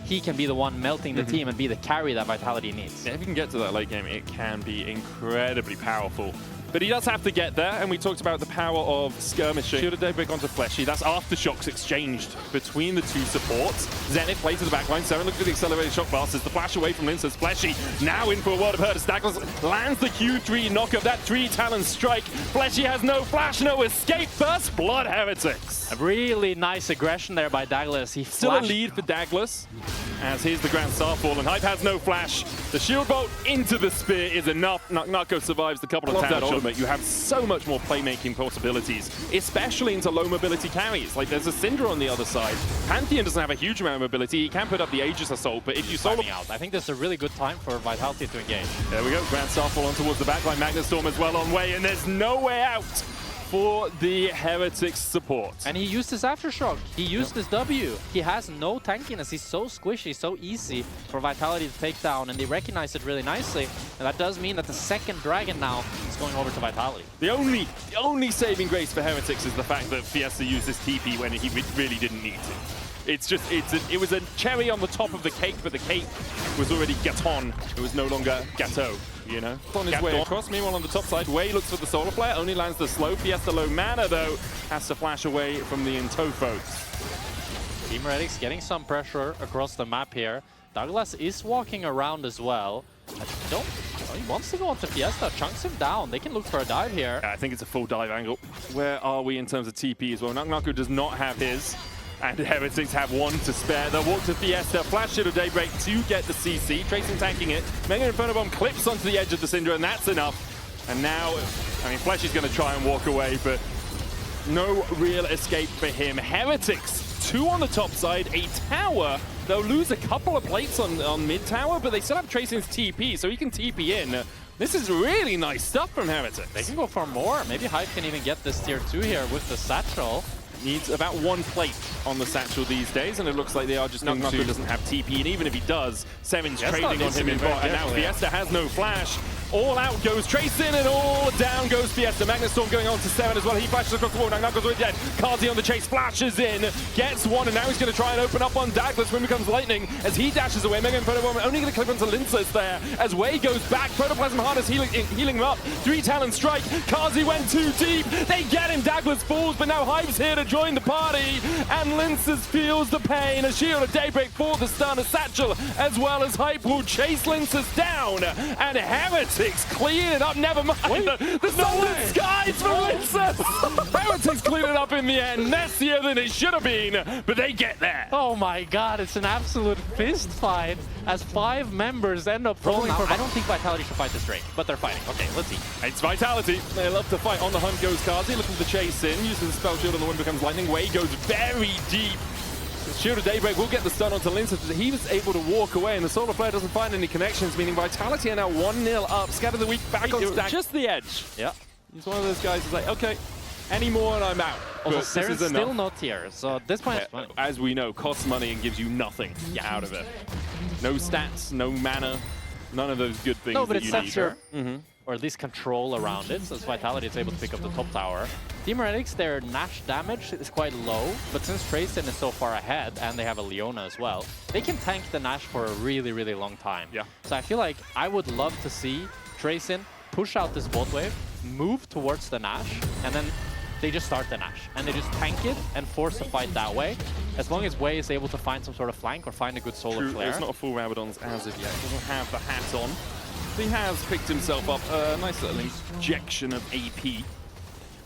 he can be the one melting the team and be the carry that Vitality needs. Yeah, if you can get to that late game, it can be incredibly powerful. But he does have to get there, and we talked about the power of skirmishing. Shield of Daybreak onto Fleshy. That's aftershocks exchanged between the two supports. Zenith plays to the backline. Seven looks at the accelerated shock blasters. The flash away from Lince's Fleshy. Now in for a world of hurt as Douglas lands the Q3 knockup. That 3-talon strike. Fleshy has no flash, no escape. First blood, Heretics. A really nice aggression there by Douglas. He Still a lead for Douglas, as here's the Grand Starfall, and Hype has no flash. The shield bolt into the spear is enough. Nako survives the couple of taps. You have so much more playmaking possibilities, especially into low mobility carries. Like there's a Syndra on the other side. Pantheon doesn't have a huge amount of mobility. He can put up the Aegis Assault, but if you solo out, I think this is a really good time for Vitality to engage. There we go. Grand Starfall on towards the backline. Magnet Storm as well on way, and there's no way out for the Heretics support. And he used his Aftershock. He used his W. He has no tankiness. He's so squishy, so easy for Vitality to take down, and they recognize it really nicely. And that does mean that the second Dragon now is going over to Vitality. The only saving grace for Heretics is the fact that Fiesta used his TP when he really didn't need to. It was a cherry on the top of the cake, but the cake was already gâteau. It was no longer gâteau, you know? On his way across, meanwhile on the top side, Wei looks for the Solar Flare, only lands the slow. Fiesta low mana though, has to flash away from the Intofos. Team Heretics getting some pressure across the map here. Douglas is walking around as well. He wants to go onto Fiesta, chunks him down. They can look for a dive here. I think it's a full dive angle. Where are we in terms of TP as well? Naku does not have his. And Heretics have one to spare. They'll walk to Fiesta, flash Shield of Daybreak to get the CC. Tracing tanking it. Mega Inferno Bomb clips onto the edge of the Syndra, and that's enough. And now, I mean, Flesh is going to try and walk away, but no real escape for him. Heretics, 2 on the top side, a tower. They'll lose a couple of plates on mid-tower, but they still have Tracing's TP, so he can TP in. This is really nice stuff from Heretics. They can go for more. Maybe Hype can even get this tier 2 here with the Satchel. Needs about 1 plate on the Satchel these days, and it looks like they are just Naku doesn't have TP, and even if he does, Seven's trading on him in bot, and now Fiesta has no flash. All out goes Tracing, and all down goes Fiesta. Magnet Storm going on to 7 as well. He flashes across the wall. Now Naku's already dead. Kazi on the chase, flashes in, gets one, and now he's going to try and open up on Douglas when becomes Lightning as he dashes away. Mega Inferno Bomb only going to clip onto Lince's there as Wei goes back. Protoplasm Harness healing him up. 3-talon strike. Kazi went too deep. They get him. Douglas falls, but now Hype's here to join the party, and Lince's feels the pain. A Shield of Daybreak for the stun. A Satchel as well as Hype will chase Lince's down, and Heretics clean it up. Never mind. The Southern Skies for Lince. Heretics clean it up in the end. Messier than it should have been, but they get there. Oh my god, it's an absolute fist fight as 5 members end up rolling for... I don't think Vitality should fight this Drake, but they're fighting. Okay, let's see. It's Vitality. They love to fight. On the hunt goes Kazi, looking to chase in. Uses the spell shield on the one becomes Lightning. Wei goes very deep. Shield of Daybreak will get the stun onto Lince. He was able to walk away, and the Solar Flare doesn't find any connections, meaning Vitality are now 1-0 up. Scatter the Weak back on stack. Just the edge. Yeah. He's one of those guys who's like, okay, any more and I'm out. Also, Seren's still not here, so at this point, as we know, costs money and gives you nothing out of it. No stats, no mana, none of those good things. No, but that it you sets need. your, or at least control around it, so as Vitality is able to pick up the top tower. Team Heretics, their Nash damage is quite low, but since Tracing is so far ahead, and they have a Leona as well, they can tank the Nash for a really, really long time. Yeah. So I feel like I would love to see Tracing push out this bot wave, move towards the Nash, and then they just start the Nash. And they just tank it and force a fight that way. As long as Wei is able to find some sort of flank or find a good Solar Flare. It's not a full Rabadon's as of yet. He doesn't have the hat on. He has picked himself up a nice little injection of AP.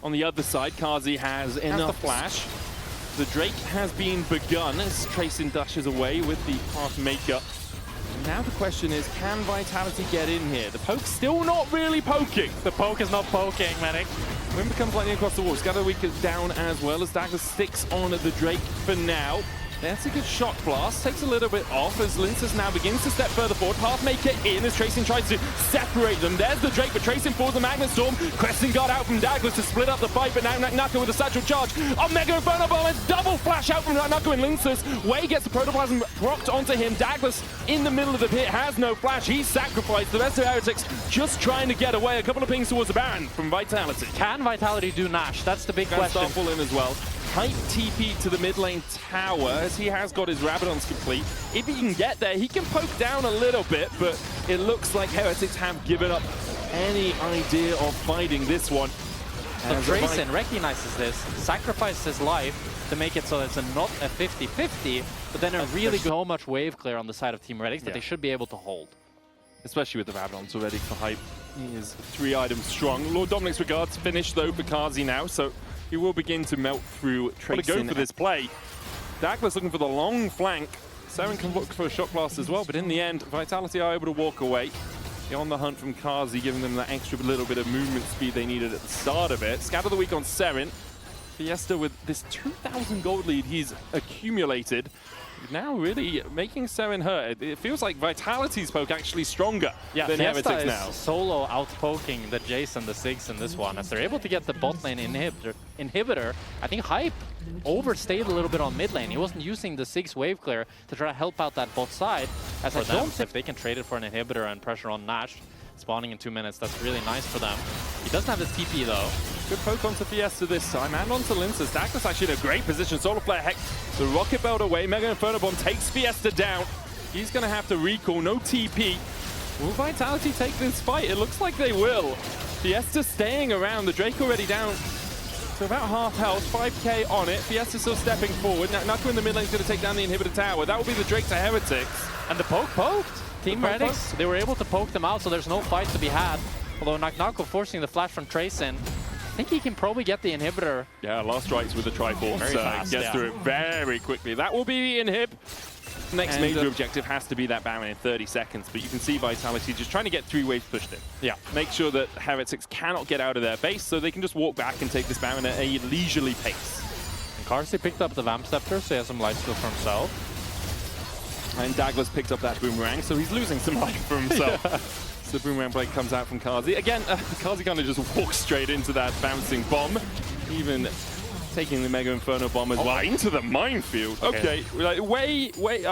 On the other side, Kazi has enough flash. The Drake has been begun as Tracing dashes away with the Path Maker. Now the question is, can Vitality get in here? The poke's still not really poking. The poke is not poking, Medic. Wind becomes Lightning across the wall. Scatter Weak is down as well as Douglas sticks on the Drake for now. That's a good shock blast. Takes a little bit off as Lince now begins to step further forward. Pathmaker in as Tracing tries to separate them. There's the Drake, but Tracing falls the Magnet Storm. Crescent Guard out from Douglas to split up the fight, but now Naka with a satchel charge. Oh, Mega Inferno Bomb, it's double flash out from Naka and Lince's. Wei gets the Protoplasm procced onto him. Douglas in the middle of the pit has no flash. He's sacrificed. The rest of Heretics just trying to get away. A couple of pings towards the Baron from Vitality. Can Vitality do Nash? That's the big question. Starfall in as well. Hype TP to the mid lane tower as he has got his Rabadons complete. If he can get there, he can poke down a little bit, but it looks like Heretics have given up any idea of fighting this one. So Trayson recognizes this, sacrifices his life to make it so it's not a 50-50, but then a really so much wave clear on the side of Team Heretics that they should be able to hold. Especially with the Rabadons already for Hype. He is 3 items strong. Lord Dominic's regards finished though for Kazi now, so he will begin to melt through Trayson. Go for this play. Dagler's looking for the long flank. Seren can look for a shot blast as well, but in the end, Vitality are able to walk away. They're on the hunt from Kazi, giving them that extra little bit of movement speed they needed at the start of it. Scatter the week on Seren. Fiesta with this 2,000 gold lead he's accumulated. Now really making Seren hurt. It feels like Vitality's poke actually stronger than Heretics now. Solo out-poking the Jace and the Sigs in this one. As they're able to get the bot lane inhibitor, I think Hype overstayed a little bit on mid lane. He wasn't using the Sigs wave clear to try to help out that bot side. As I don't think if they can trade it for an inhibitor and pressure on Nash, spawning in 2 minutes, that's really nice for them. He doesn't have his TP though. Good poke onto Fiesta this time, and onto Lince. Dagler's actually in a great position. Solar Flare Hex, the Rocket Belt away. Mega Inferno Bomb takes Fiesta down. He's going to have to recall, no TP. Will Vitality take this fight? It looks like they will. Fiesta staying around, the Drake already down to about half health, 5k on it. Fiesta still stepping forward. Now Naku in the mid lane is going to take down the inhibitor tower. That will be the Drake to Heretics. And the poke poked. Team Heretics, they were able to poke them out, so there's no fight to be had. Although Naku forcing the flash from Trayson. I think he can probably get the inhibitor. Yeah, last strikes with the Triforce. Gets through it very quickly. That will be the inhib. Next major objective has to be that Baron in 30 seconds, but you can see Vitality just trying to get 3 waves pushed in. Yeah. Make sure that Heretics cannot get out of their base, so they can just walk back and take this Baron at a leisurely pace. And Karsi picked up the Vamp Scepter, so he has some life steal for himself. And Dagler's picked up that Boomerang, so he's losing some life for himself. So the Boomerang Blade comes out from Kazi. Again, Kazi kind of just walks straight into that bouncing bomb, even taking the Mega Inferno Bomb as well into the minefield. Okay,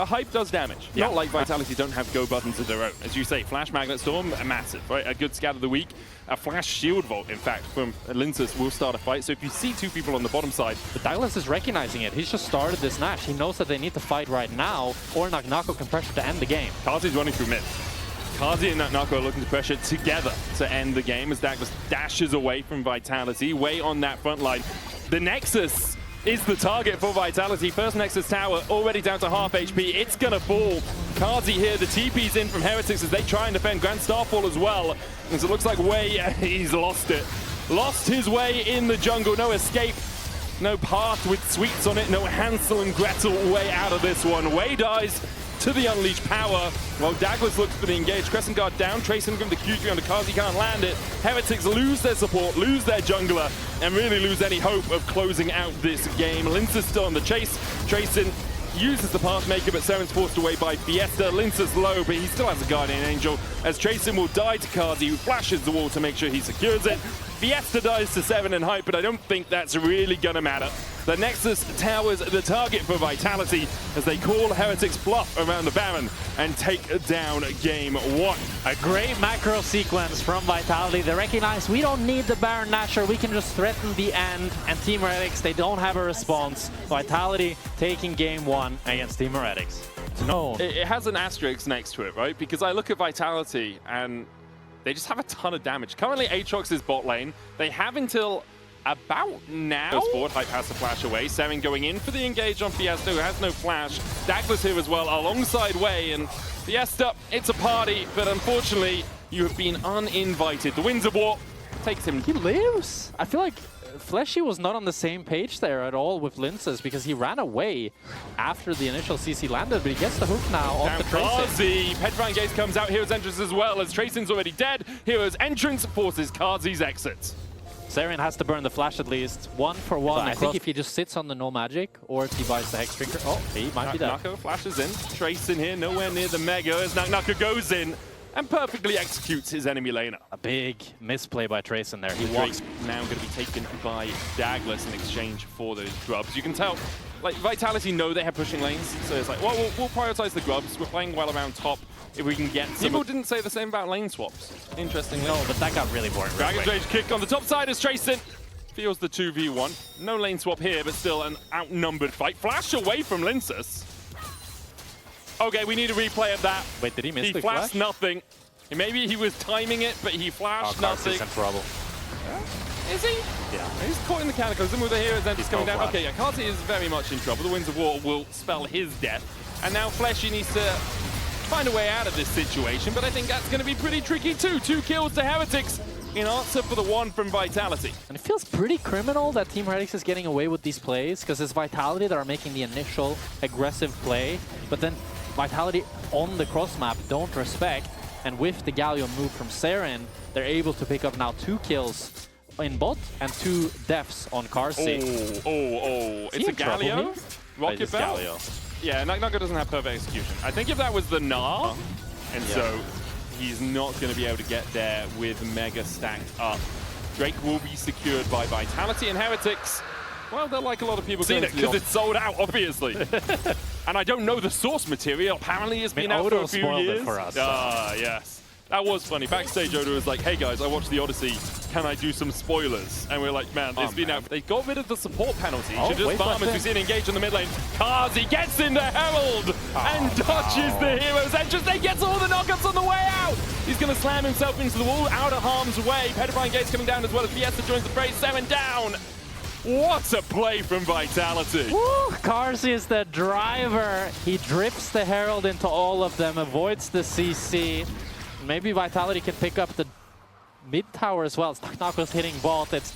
Hype does damage. Not like Vitality don't have go buttons of their own. As you say, Flash Magnet Storm, massive, right? A good scatter of the week. A Flash Shield Vault, in fact, from Lince will start a fight. So if you see 2 people on the bottom side. But Douglas is recognizing it. He's just started this Nash. He knows that they need to fight right now, or Naku can pressure to end the game. Kazi's running through mid. Kazi and Naku are looking to pressure together to end the game as Douglas dashes away from Vitality, way on that front line. The Nexus is the target for Vitality. First Nexus tower already down to half HP. It's gonna fall. Kazi here, the TP's in from Heretics as they try and defend Grand Starfall as well. And so it looks like Wei, he's lost it. Lost his way in the jungle, no escape. No path with sweets on it, no Hansel and Gretel way out of this one. Wei dies to the unleashed power, while Dagler's looks for the engage. Crescent Guard down, Trayson from the Q3 onto Kazi, can't land it. Heretics lose their support, lose their jungler, and really lose any hope of closing out this game. Lince is still on the chase. Trayson uses the Pathmaker, but Seren's forced away by Fiesta. Lince is low, but he still has a Guardian Angel, as Trayson will die to Kazi, who flashes the wall to make sure he secures it. Fiesta dies to Seren and Hype, but I don't think that's really gonna matter. The Nexus Tower's the target for Vitality as they call Heretics bluff around the Baron and take down game 1. A great macro sequence from Vitality. They recognize we don't need the Baron Nasher, we can just threaten the end. And Team Heretics, they don't have a response. Vitality taking game 1 against Team Heretics. No. It has an asterisk next to it, right? Because I look at Vitality and they just have a ton of damage. Currently, Aatrox is bot lane. They have until about now. Goes forward, Hype has to flash away. Seren going in for the engage on Fiesta, who has no flash. Dagler's here as well, alongside Wei. And Fiesta, it's a party, but unfortunately, you have been uninvited. The Winds of War takes him. He lives. I feel like Fleshy was not on the same page there at all with Lince's because he ran away after the initial CC landed, but he gets the hook now off the Trayson. Petrifying Gaze comes out, Hero's entrance as well, as Trayson's already dead. Hero's entrance forces Kazi's exit. Seren has to burn the flash at least, 1 for 1. I think if he just sits on the no magic, or if he buys the Hex Drinker, oh, he might be dead. Naku flashes in, Trayson here, nowhere near the Mega, as Naku goes in and perfectly executes his enemy laner. A big misplay by Trayson there. He walks now going to be taken by Dagler's in exchange for those grubs. You can tell, like, Vitality know they have pushing lanes, so it's like, well, we'll prioritize the grubs. We're playing well around top. If we can get some... People didn't say the same about lane swaps, interestingly. No, but that got really boring. Dragon's Rage kick on the top side is Trayson. feels the 2v1. No lane swap here, but still an outnumbered fight. Flash away from Linsus. Okay, we need a replay of that. Wait, did he miss the He flashed flash? nothing. Maybe he was timing it, but he flashed nothing. He's in trouble. Is he? Yeah. He's caught in the cataclysm with the heroes then just coming down. flash. Okay, yeah, Karsi is very much in trouble. The Winds of War will spell his death. And now Fleshy needs to find a way out of this situation, but I think that's going to be pretty tricky too. 2 kills to Heretics in answer for the 1 from Vitality. And it feels pretty criminal that Team Heretics is getting away with these plays, because it's Vitality that are making the initial aggressive play, but then Vitality on the cross map don't respect, and with the Galio move from Seren, they're able to pick up now 2 kills in bot and 2 deaths on Karsi. Oh. It's a Galio? Rocket Bell? Yeah, Nugnucker doesn't have perfect execution. I think if that was the Gnar, and so he's not going to be able to get there with Mega stacked up. Drake will be secured by Vitality, and Heretics, well, they're like a lot of people Seen it, because it's sold out, obviously. And I don't know the source material. Apparently it's been out for a few years. For us, yes. That was funny. Backstage, Oda was like, hey guys, I watched the Odyssey. Can I do some spoilers? And we're like, man, it's been out. They got rid of the support penalty. Should just farm as we see it engaged in the mid lane. Karsi gets into Herald and dodges the hero's entrance. They gets all the knockups on the way out. He's going to slam himself into the wall, out of harm's way. Petrifying Gates coming down as well as Fiesta joins the fray. 7 down. What a play from Vitality. Woo! Karsi is the driver. He drifts the Herald into all of them, avoids the CC. Maybe Vitality can pick up the mid tower as well. Nugnucker's hitting bot. It's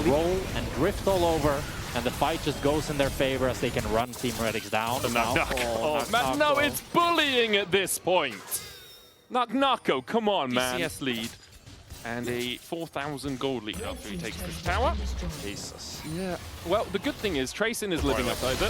roll and drift all over, and the fight just goes in their favor as they can run Team Heretics down. Man, no, it's bullying at this point. Nugnucker, come on, man. DCS lead and a 4,000 gold lead after he takes this tower. Jesus. Yeah. Well, the good thing is Tracing is living up over.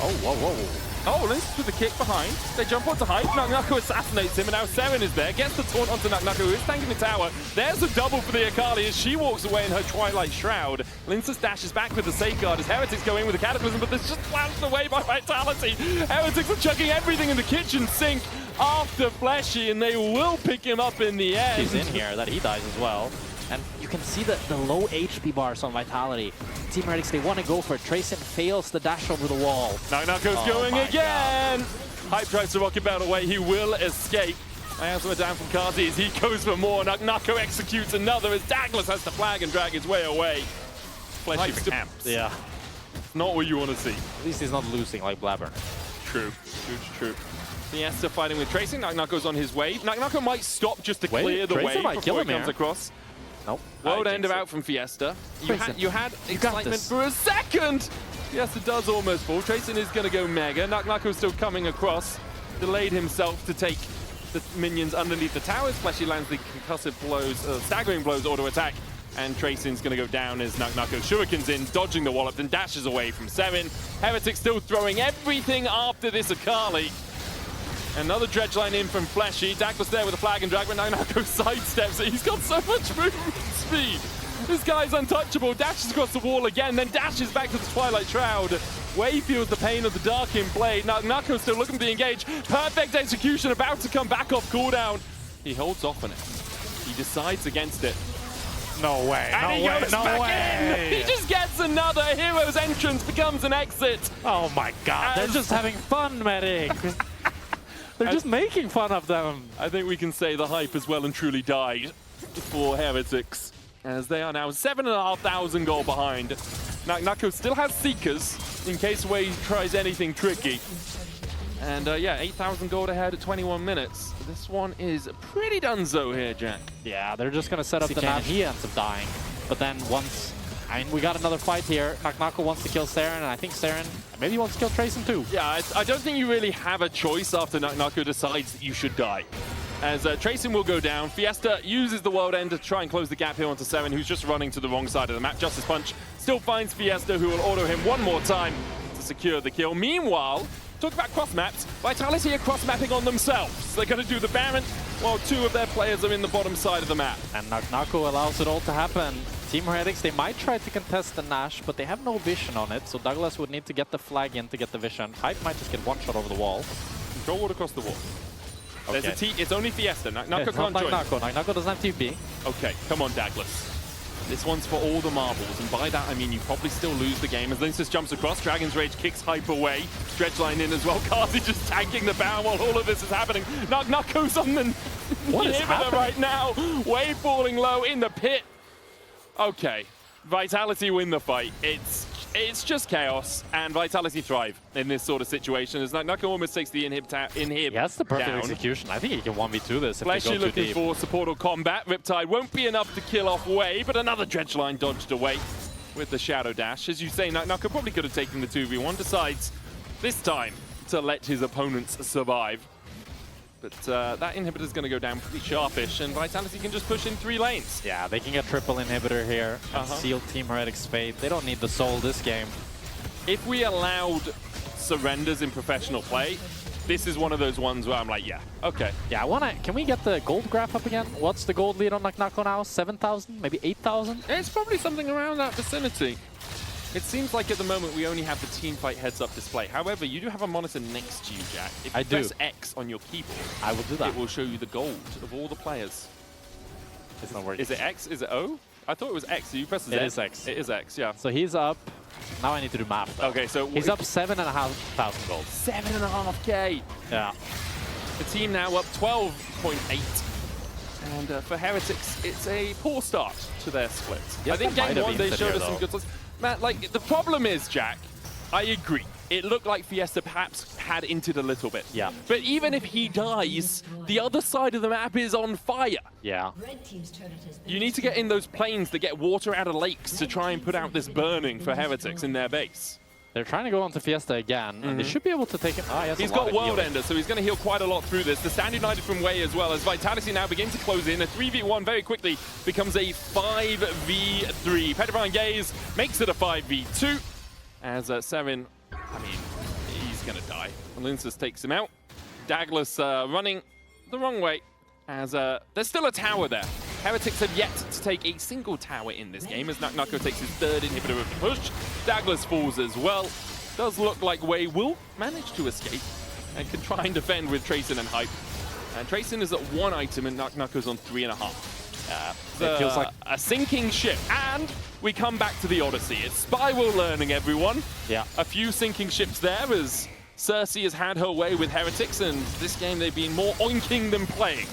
Oh, whoa. Oh, Linsus with the kick behind. They jump onto Hype. Nugnucker assassinates him, and now Seren is there. Gets the taunt onto Nugnucker, who is tanking the tower. There's a double for the Akali as she walks away in her Twilight Shroud. Linsus dashes back with the safeguard as Heretics go in with the Cataclysm, but this just flashed away by Vitality. Heretics are chucking everything in the kitchen sink after Fleshy, and they will pick him up in the end. He's in here, that he dies as well. And you can see the low HP bars on Vitality. Team Heretics, they want to go for it. Tracing fails the dash over the wall. Nugnucker's going again! God. Hype tries to rocket battle away. He will escape. Answer down from Karsi as he goes for more. Nugnucker executes another as Douglas has to flag and drag his way away. Fleshy for camps. Yeah. Not what you want to see. At least he's not losing like Blabber. True. Fiesta fighting with Tracing. Nugnucker's on his way. Nugnucker might stop just to clear the way before he comes across. Nope. World Ender out from Fiesta. You had excitement for a second. Fiesta does almost fall. Tracing is going to go mega. Nugnucker still coming across. Delayed himself to take the minions underneath the towers. Fleshy lands the concussive blows, staggering blows auto attack. And Tracing's going to go down as Nugnucker shurikens in, dodging the wallop, then dashes away from Seren. Heretics still throwing everything after this Akali. Another dredge line in from Fleshy. Douglas there with a flag and drag, but Nugnucker sidesteps it. He's got so much movement speed. This guy's untouchable. Dashes across the wall again, then dashes back to the Twilight Shroud. Way feels the pain of the Dark in play. Nugnucker still looking to be engaged. Perfect execution, about to come back off cooldown. He holds off on it. He decides against it. No way. And he goes back in. He just gets another. Hero's entrance becomes an exit. Oh my god. They're just having fun, Medic. They're just making fun of them. I think we can say the hype has well and truly died for Heretics, as they are now 7,500 gold behind. Nugnucker still has Seekers in case Wade tries anything tricky. And yeah, 8,000 gold ahead at 21 minutes. This one is pretty donezo here, Jack. Yeah, they're just going to set up the Nash. He ends up dying. But then once... I mean, we got another fight here. Nugnucker wants to kill Seren, and I think Seren maybe wants to kill Tracing too. Yeah, I don't think you really have a choice after Nugnucker decides that you should die. As Tracing will go down, Fiesta uses the World End to try and close the gap here onto Seren, who's just running to the wrong side of the map. Justice Punch still finds Fiesta, who will auto him one more time to secure the kill. Meanwhile, talk about cross-maps, Vitality are cross-mapping on themselves. They're going to do the Baron, while 2 of their players are in the bottom side of the map. And Nugnucker allows it all to happen. Team Heretics, they might try to contest the Nash, but they have no vision on it, so Douglas would need to get the flag in to get the vision. Hype might just get one shot over the wall. Control ward across the wall. Okay. It's only Fiesta. Nugnucker can't join. Nugnucker doesn't have TP. Okay, come on, Douglas. This one's for all the marbles, and by that I mean you probably still lose the game. As Linsus jumps across, Dragon's Rage kicks Hype away. Dredgeline in as well. Kazi just tanking the bow while all of this is happening. Knuckles on the inhibitor right now. Wave falling low in the pit. Okay, Vitality win the fight. It's just chaos, and Vitality thrive in this sort of situation. As Knuckle almost takes the inhib yeah, that's the perfect down. execution. I think he can 1v2 this if Fleshy they go too looking deep. for support or combat. Riptide won't be enough to kill off Way, but another Dredgeline dodged away with the Shadow Dash. As you say, Knuckle probably could have taken the 2v1, decides this time to let his opponents survive. But that inhibitor's going to go down pretty sharpish, and Vitality can just push in 3 lanes. Yeah, they can get triple inhibitor here and seal Team Heretic's fate. They don't need the soul this game. If we allowed surrenders in professional play, this is one of those ones where I'm like, yeah, okay. Yeah, can we get the gold graph up again? What's the gold lead on Knuckle now? 7,000? Maybe 8,000? It's probably something around that vicinity. It seems like at the moment we only have the team fight heads-up display. However, you do have a monitor next to you, Jack. If you press X on your keyboard, I will do that. It will show you the gold of all the players. It's not working. Is it X? Is it O? I thought it was X. So you press Z. It is X. It is X, yeah. So he's up. Now I need to do math, though. Okay, so he's up 7,500 gold. 7.5K. Yeah. The team now up 12.8. And for Heretics, it's a poor start to their split. Yes, I think game 1 they showed us some good stuff. Matt, like, the problem is, Jack, I agree. It looked like Fiesta perhaps had inted a little bit. Yeah. But even if he dies, the other side of the map is on fire. Yeah. You need to get in those planes that get water out of lakes to try and put out this burning for Heretics in their base. They're trying to go onto Fiesta again, and they should be able to take him. Oh, he's got World Ender, so he's going to heal quite a lot through this. The Stand United from Way as well, as Vitality now begins to close in. A 3v1 very quickly becomes a 5v3. Petrifying Gaze makes it a 5v2. As Seven, I mean, he's going to die. Linsus takes him out. Douglas running the wrong way, as there's still a tower there. Heretics have yet to take a single tower in this game, as Knuckle takes his 3rd inhibitor of the push. Douglas falls as well. Does look like Way will manage to escape and can try and defend with Tracin and Hype. And Tracin is at 1 item and Knuckle's on 3.5. It feels like a sinking ship. And we come back to the Odyssey. It's Spiral learning, everyone. Yeah. A few sinking ships there as Cersei has had her way with Heretics, and this game they've been more oinking than playing,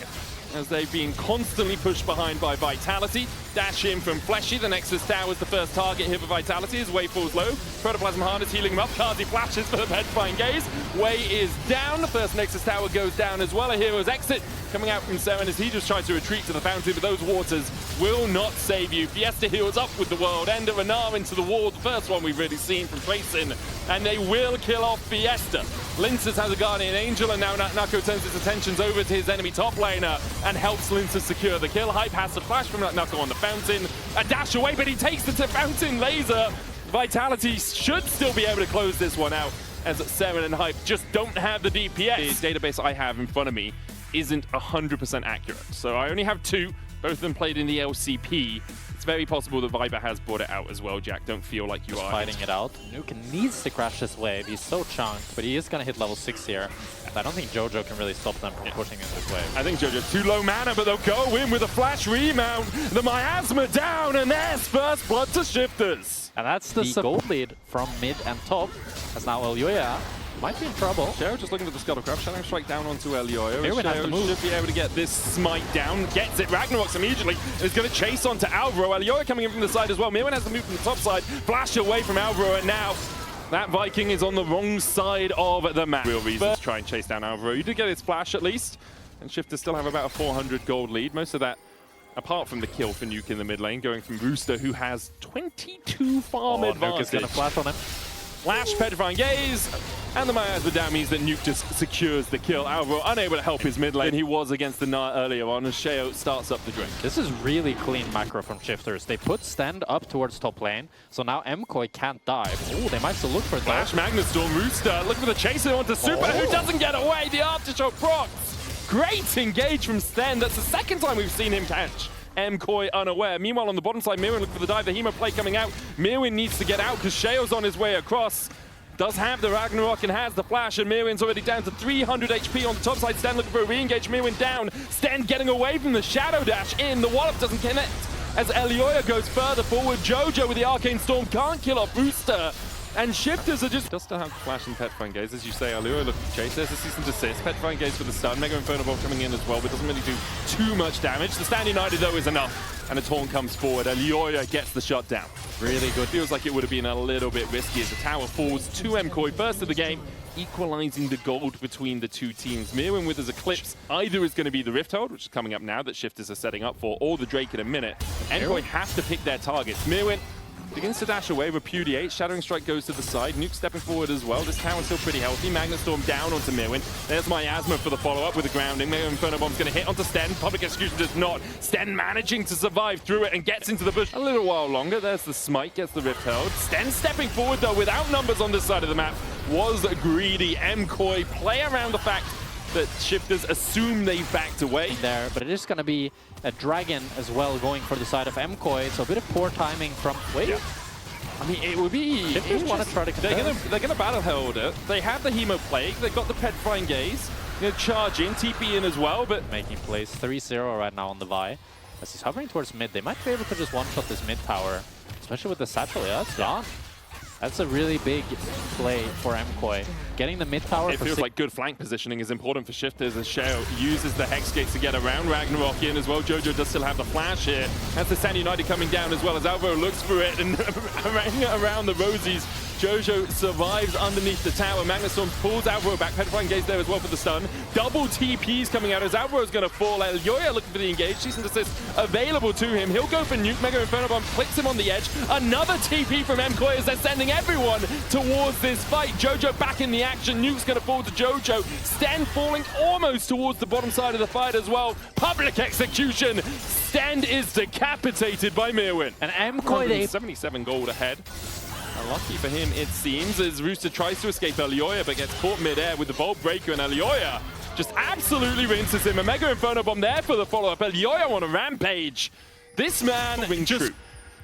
as they've been constantly pushed behind by Vitality. Dash in from Fleshy. The Nexus Tower is the first target here for Vitality as Way falls low. Protoplasm Harness healing him up. Kazi flashes for the Petrifying Gaze. Way is down. The first Nexus Tower goes down as well. A hero's exit coming out from Seren as he just tries to retreat to the fountain, but those waters will not save you. Fiesta heals up with the World Ender. Renar into the wall. The first one we've really seen from Tracin. And they will kill off Fiesta. Linsus has a Guardian Angel, and now Knuckle turns his attentions over to his enemy top laner and helps Linsus secure the kill. Hype has to flash from Knuckle on the fountain. A dash away, but he takes the fountain laser. Vitality should still be able to close this one out, as Seren and Hype just don't have the DPS. The database I have in front of me isn't 100% accurate. So I only have 2, both of them played in the LCP. It's very possible that Viper has brought it out as well, Jack. Don't feel like you are fighting it out. Nuke needs to crash this wave. He's so chunked, but he is going to hit level 6 here. I don't think Jojo can really stop them from pushing in this wave. I think Jojo's too low mana, but they'll go in with a flash remount. The Miasma down, and there's first blood to Shifters. And that's the gold lead from mid and top, as now Elyoya might be in trouble. Sheo just looking at the Scuttlecraft. Shadow Strike down onto Elyoya. Sheo should be able to get this smite down. Gets it. Ragnarok's immediately. Is going to chase onto Alvaro. Elyoya coming in from the side as well. Mirwin has to move from the top side. Flash away from Alvaro, and now that Viking is on the wrong side of the map. Real reason to try and chase down Alvaro. You did get his flash at least, and Shifters still have about a 400 gold lead. Most of that, apart from the kill for Nuke in the mid lane, going from Rooster, who has 22 farm advantage. Nuke is going to flash on him. Flash, Petrifying Gaze, and the Miasma down means that Nuke just secures the kill. Alvaro unable to help his mid lane. He was against the Gnar earlier on as Sheo starts up the drink. This is really clean macro from Shifters. They put Stand up towards top lane, so now MCOY can't dive. Oh, they might still look for it. Flash, Magnustorm, Rooster, looking for the chaser onto Super, who doesn't get away. The Aftershock procs. Great engage from Sten. That's the second time we've seen him catch MCOY unaware. Meanwhile, on the bottom side, Mirwin looking for the dive. The Hemo play coming out. Mirwin needs to get out because Sheo's on his way across. Does have the Ragnarok and has the flash, and Mirwin's already down to 300 HP on the top side. Sten looking for a re-engage. Mirwin down. Sten getting away from the Shadow Dash in. The Wallop doesn't connect. as Elioya goes further forward. Jojo with the Arcane Storm can't kill off Booster. And Shifters are just... Does still have Flash and Petrifying Gaze, as you say. Elioya looking to chase. There's a Cease and Desist. Petrifying Gaze for the stun. Mega Inferno Bomb coming in as well, but doesn't really do too much damage. The Stand United, though, is enough. And a Taunt comes forward. Elioya gets the shot down. Really good. Feels like it would have been a little bit risky as the tower falls to MCOY first of the game, equalizing the gold between the two teams. Mirwin with his Eclipse either is going to be the Rift Hold, which is coming up now that Shifters are setting up for, or the Drake in a minute. MCOY have to pick their targets. Mirwin begins to dash away, repudiate. Shattering Strike goes to the side. Nuke stepping forward as well. This tower's still pretty healthy. Magnet Storm down onto Mirwin. There's Miasma for the follow-up with the grounding. Mega Inferno Bomb's going to hit onto Sten. Public Execution does not. Sten managing to survive through it and gets into the bush a little while longer. There's the Smite, gets the Rift held. Sten stepping forward, though, without numbers on this side of the map. Was greedy. MCOY play around the fact that Shifters assume they've backed away. There, but it is going to be a Dragon as well going for the side of MCOY. So a bit of poor timing from... Wait. Yeah. I mean, it would be... Shifters want to try to They're gonna battle hold it. They have the Hemo Plague. They've got the Petrifying Gaze. You know, charge in, TP in as well, but... Making plays 3-0 right now on the Vi. As he's hovering towards mid, they might be able to just one-shot this mid tower. Especially with the Satchel. Yeah, it's gone. That's a really big play for MCOY. Getting the mid tower. It feels like good flank positioning is important for Shifters as Sheo uses the Hex Gates to get around Ragnarok in as well. Jojo does still have the flash here. That's the Stand United coming down as well as Alvaro looks for it and around the Rosies. Jojo survives underneath the tower. Magnustorm pulls Alvaro back. Petrifying Gaze there as well for the stun. Double TPs coming out as Alvaro's going to fall. Elioya looking for the engage. Cease and Desist available to him. He'll go for Nuke. Mega Inferno Bomb clicks him on the edge. Another TP from MCOY as they're sending everyone towards this fight. Jojo back in the action. Nuke's going to fall to Jojo. Sten falling almost towards the bottom side of the fight as well. Public Execution. Sten is decapitated by Mirwin. And MCOY, 77 gold ahead. Unlucky for him, it seems, as Rooster tries to escape Elioya, but gets caught mid-air with the Bolt Breaker, and Elioya just absolutely rinses him. A Mega Inferno Bomb there for the follow-up. Elioya on a rampage. This man just...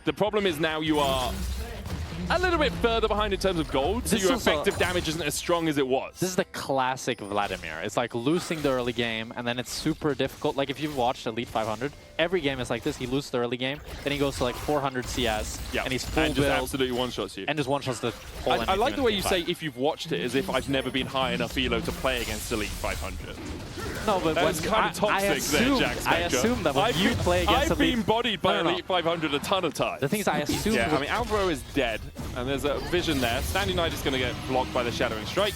The problem is now you are a little bit further behind in terms of gold, so your effective damage isn't as strong as it was. This is the classic Vladimir. It's like losing the early game, and then it's super difficult. Like if you've watched Elite 500, every game is like this. He loses the early game, then he goes to like 400 CS, and he's full build. And just absolutely one-shots you. And just one-shots the whole I like the way you say if you've watched it as if I've never been high enough elo to play against Elite 500. No, but that's kind of toxic there, Jack Spectre. I assume that when you play against I've been bodied by Elite 500 a ton of times. The thing is, I assume... Yeah, I mean, Alvaro is dead, and there's a vision there. Stand United is going to get blocked by the Shattering Strike.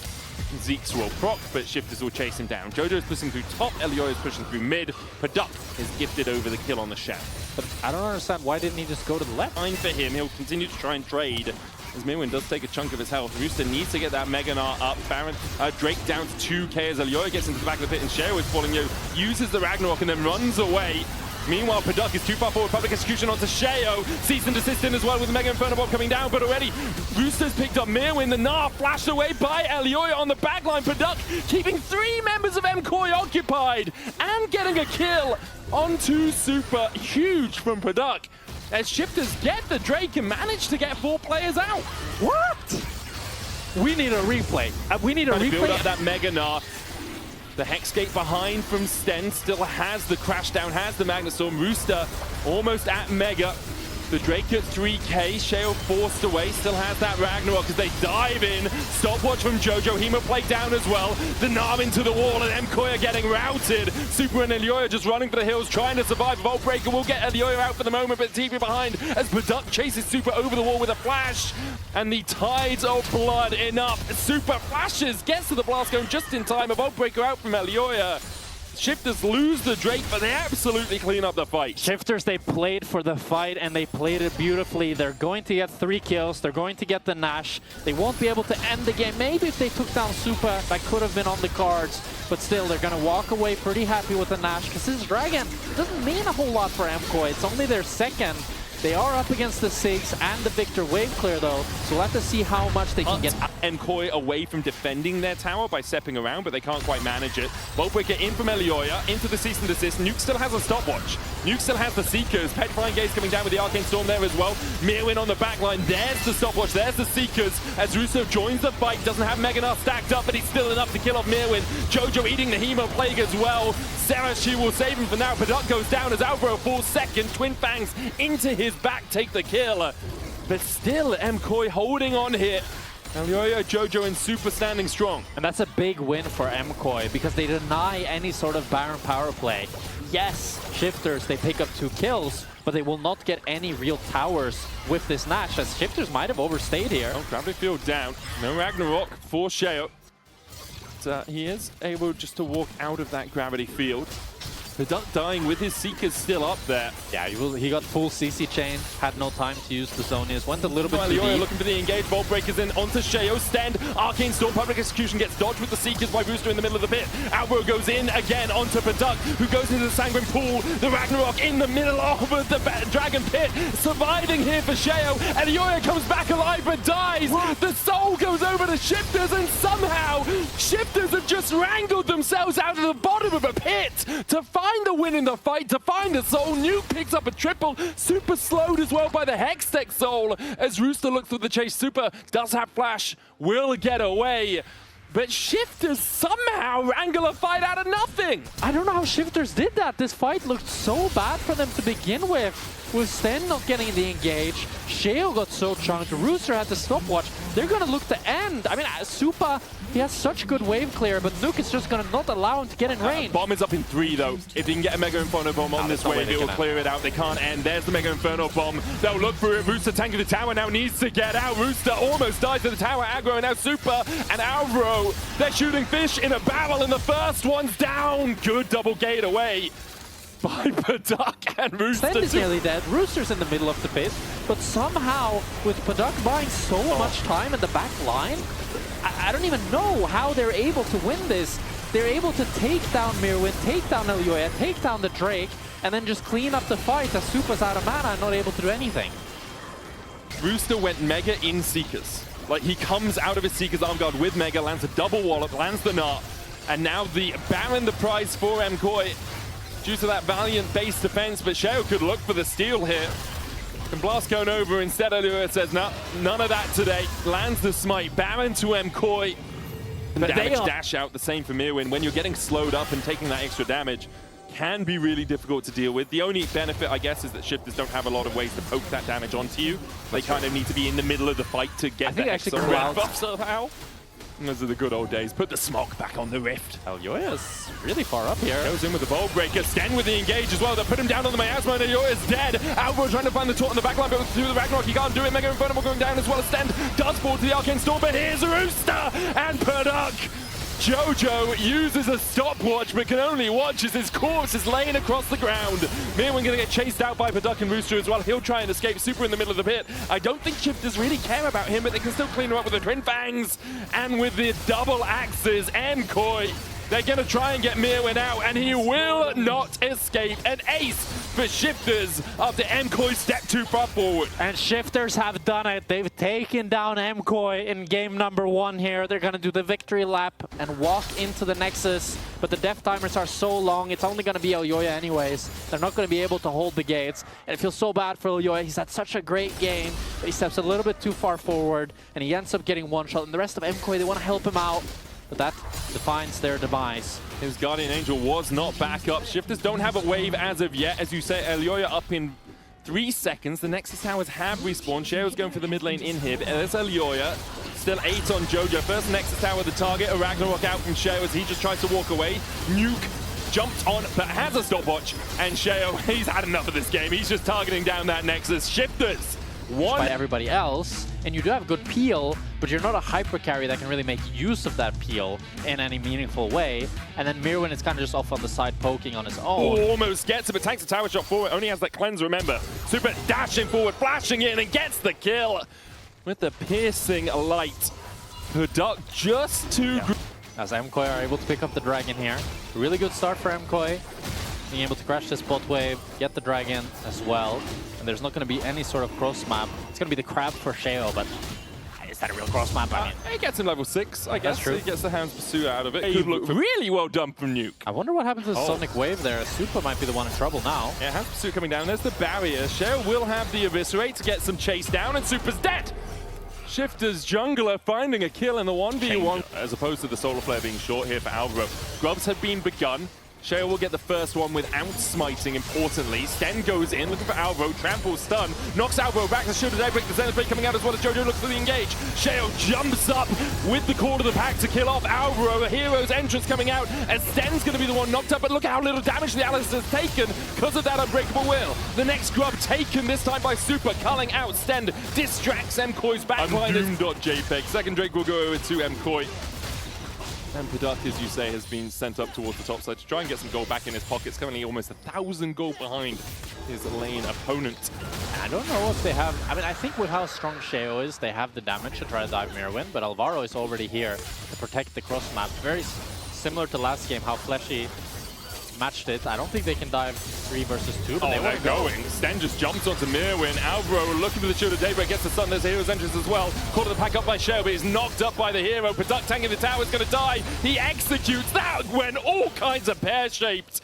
Zeke's will proc, but Shifters will chase him down. Jojo's pushing through top, Elioya is pushing through mid. Paduk is gifted over the kill on the Shadow. But I don't understand, why didn't he just go to the left? Fine for him, he'll continue to try and trade. As Mirwin does take a chunk of his health. Rooster needs to get that Mega Gnar up. Baron, Drake down to 2k as Elioya gets into the back of the pit and Sheo is falling you. Uses the Ragnarok and then runs away. Meanwhile, Paduk is too far forward. Public Execution onto Sheo. Cease and Desist in as well with the Mega Inferno Bomb coming down. But already, Rooster's picked up Mirwin. The Gnar flashed away by Elioya on the backline. Paduk keeping 3 members of MCOY occupied and getting a kill onto Super. Huge from Paduk. As Shifters get the Drake and manage to get 4 players out. What? We need a replay. We need a replay. Build up that Mega Gnar. The Hex Gate behind from Sten still has the Crash Down, has the Magnet Storm. Rooster almost at Mega. The Drake at 3k, Sheo forced away, still has that Ragnarok as they dive in. Stopwatch from Jojo, Hemo Plague down as well. The Gnar into the wall and MCOY are getting routed. Super and Elioya just running for the hills, trying to survive. Vault Breaker will get Elioya out for the moment, but TP behind as Paduk chases Super over the wall with a flash. And the Tides of Blood enough. Super flashes, gets to the blast cone just in time. A Vault Breaker out from Elioya. Shifters lose the Drake, but they absolutely clean up the fight. Shifters, they played for the fight, and they played it beautifully. They're going to get 3 kills. They're going to get the Nash. They won't be able to end the game. Maybe if they took down Supa, that could have been on the cards. But still, they're going to walk away pretty happy with the Nash, because this Dragon doesn't mean a whole lot for MCOY. It's only their second. They are up against the Sigs and the Victor Wave Clear, though, so we'll have to see how much they can get. MCOY away from defending their tower by stepping around, but they can't quite manage it. Vaultbreaker in from Elioya, into the Cease and Desist. Nuke still has a Stopwatch. Nuke still has the Seekers. Petrifying Gaze coming down with the Arcane Storm there as well. Mirwin on the back line. There's the stopwatch. There's the Seekers. As Russo joins the fight. Doesn't have Meganar stacked up, but he's still enough to kill off Mirwin. Jojo eating the Hemo Plague as well. Serashi will save him for now. Paduk goes down as Alvaro falls second. Twin Fangs into his back take the kill. But still, MCOY holding on here. Elioya, Jojo, and Super standing strong. And that's a big win for MCOY because they deny any sort of Baron power play. Yes, Shifters, they pick up 2 kills, but they will not get any real towers with this Nash, as Shifters might have overstayed here. Oh, Gravity Field down. No Ragnarok for Sheo. But, he is able just to walk out of that Gravity Field. The Duck dying with his Seekers still up there. Yeah, he got full CC chain, had no time to use the Zonias, went a little bit too Elioya deep. looking for the engage, Vault Breakers in onto Sheo, stand, Arcane Storm, Public Execution gets dodged with the Seekers by Booster in the middle of the pit. Alvaro goes in again onto Paduk, who goes into the Sanguine Pool, the Ragnarok in the middle of the Dragon Pit, surviving here for Sheo. Elioya comes back alive but dies. The soul goes over to Shifters, and somehow Shifters have just wrangled themselves out of the bottom of a pit to find the win in the fight, to find the soul. Nuke picks up a triple, Super slowed as well by the Hextech soul as Rooster looks through the chase. Super does have flash, will get away, but Shifters somehow wrangle a fight out of nothing. I don't know how Shifters did that. This fight looked so bad for them to begin with Sten not getting the engage. Sheo got so chunked. Rooster had the stopwatch. They're going to look to end. I mean, Supa, he has such good wave clear, but Nuke is just going to not allow him to get in range. Bomb is up in 3, though. If they can get a Mega Inferno Bomb on this wave, it will clear it out. They can't end. There's the Mega Inferno Bomb. They'll look for it. Rooster tanking the tower now, needs to get out. Rooster almost dies to the tower aggro, and now Super and Alvaro, they're shooting fish in a barrel, and the first one's down. Good double gate away by Paduk, and Rooster Sten is nearly dead. Rooster's in the middle of the pit, but somehow, with Paduk buying so much time in the back line, I don't even know how they're able to win this. They're able to take down Mirwin, take down Elioya, take down the Drake, and then just clean up the fight as Supa's out of mana and not able to do anything. Rooster went Mega in Seekers. Like, he comes out of his Seekers Arm Guard with Mega, lands a double wallop, lands the Nart, and now the Baron the prize for MCOY due to that valiant base defense, but Sheo could look for the steal here. And Blast going over instead. Elioya says, no, none of that today. Lands the smite. Baron to MCOY. The damage dash out, the same for Mirwin. When you're getting slowed up and taking that extra damage, can be really difficult to deal with. The only benefit, I guess, is that Shifters don't have a lot of ways to poke that damage onto you. They kind of need to be in the middle of the fight to get that extra red buff somehow. Those are the good old days. Put the smoke back on the Rift. Elioya's really far up here. Goes in with the Bolt Breaker. Sten with the engage as well. They put him down on the Miasma, and Elioya's dead. Alvaro trying to find the taunt on the backline, but through the Ragnarok, he can't do it. Mega Inferno going down as well as Sten does fall to the Arcane Storm, but here's Rooster and Paduk. Jojo uses a stopwatch, but can only watch as his corpse is laying across the ground. Mirwin gonna get chased out by Paduk and Rooster as well. He'll try and escape. Super in the middle of the pit. I don't think Shifters really care about him, but they can still clean him up with the Twin Fangs and with the double axes. MCOY, they're gonna try and get Mirwin out, and he will not escape. An ace for Shifters after MCOY stepped too far forward. And Shifters have done it. They've taken down MCOY in game number 1 here. They're gonna do the victory lap and walk into the Nexus, but the death timers are so long, it's only gonna be Elioya anyways. They're not gonna be able to hold the gates, and it feels so bad for Elioya. He's had such a great game, but he steps a little bit too far forward, and he ends up getting one shot, and the rest of MCOY, they wanna help him out, but that defines their demise. His Guardian Angel was not back up. Shifters don't have a wave as of yet. As you say, Elioya up in 3 seconds. The Nexus Towers have respawned. Sheo's going for the mid lane inhib. And there's Elioya. Still 8 on Jojo. First Nexus Tower, the target. A Ragnarok out from Sheo as he just tries to walk away. Nuke jumped on, but has a stopwatch. And Sheo, he's had enough of this game. He's just targeting down that Nexus. Shifters won. By everybody else, and you do have good peel, but you're not a hyper carry that can really make use of that peel in any meaningful way. And then Mirwin is kind of just off on the side poking on his own. Almost gets it, but takes a tower shot forward. Only has that cleanse, remember. Super dashing forward, flashing in, and gets the kill with the piercing light. Paduk just too... As MCOY are able to pick up the dragon here. Really good start for MCOY. Being able to crash this bot wave, get the dragon as well. And there's not going to be any sort of cross map. It's going to be the crab for Sheo, but is that a real cross map? I mean, it gets him level 6, I guess. true. He gets the Hound's Pursuit out of it. Could look really well done from Nuke. I wonder what happens to the Sonic Wave there. Super might be the one in trouble now. Yeah, Hound's Pursuit coming down. There's the barrier. Sheo will have the Eviscerate to get some chase down, and Super's dead! Shifter's jungler finding a kill in the 1v1. As opposed to the Solar Flare being short here for Alvaro. Grubs have been begun. Sheo will get the first one without smiting, importantly. Sten goes in, looking for Alvaro. Trample stun, knocks Alvaro back. The shield of Daybreak, the Zenith Blade coming out as well as Jojo looks for the engage. Sheo jumps up with the core of the pack to kill off Alvaro. A hero's entrance coming out as Sten's going to be the one knocked up. But look at how little damage the Alistair's taken because of that Unbreakable Will. The next grub taken this time by Super, culling out. Sten distracts MCOY's backline. Doom.jpg. Second Drake will go over to MCOY. And Padak, as you say, has been sent up towards the top side to try and get some gold back in his pockets. Currently almost 1,000 gold behind his lane opponent. I don't know if they have... I mean, I think with how strong Sheo is, they have the damage to try to dive Mirrorwind, but Alvaro is already here to protect the cross map. Very similar to last game, how Fleshy matched it. I don't think they can dive 3 versus 2, but they're going. Sten just jumps onto Mirrorwind. Alvaro looking for the shield of Daybreak, gets the stun. There's a hero's entrance as well. Caught the pack up by Sheo, but he's knocked up by the hero. Padak tanking the tower is going to die. He executes. That went all kinds of pear-shaped.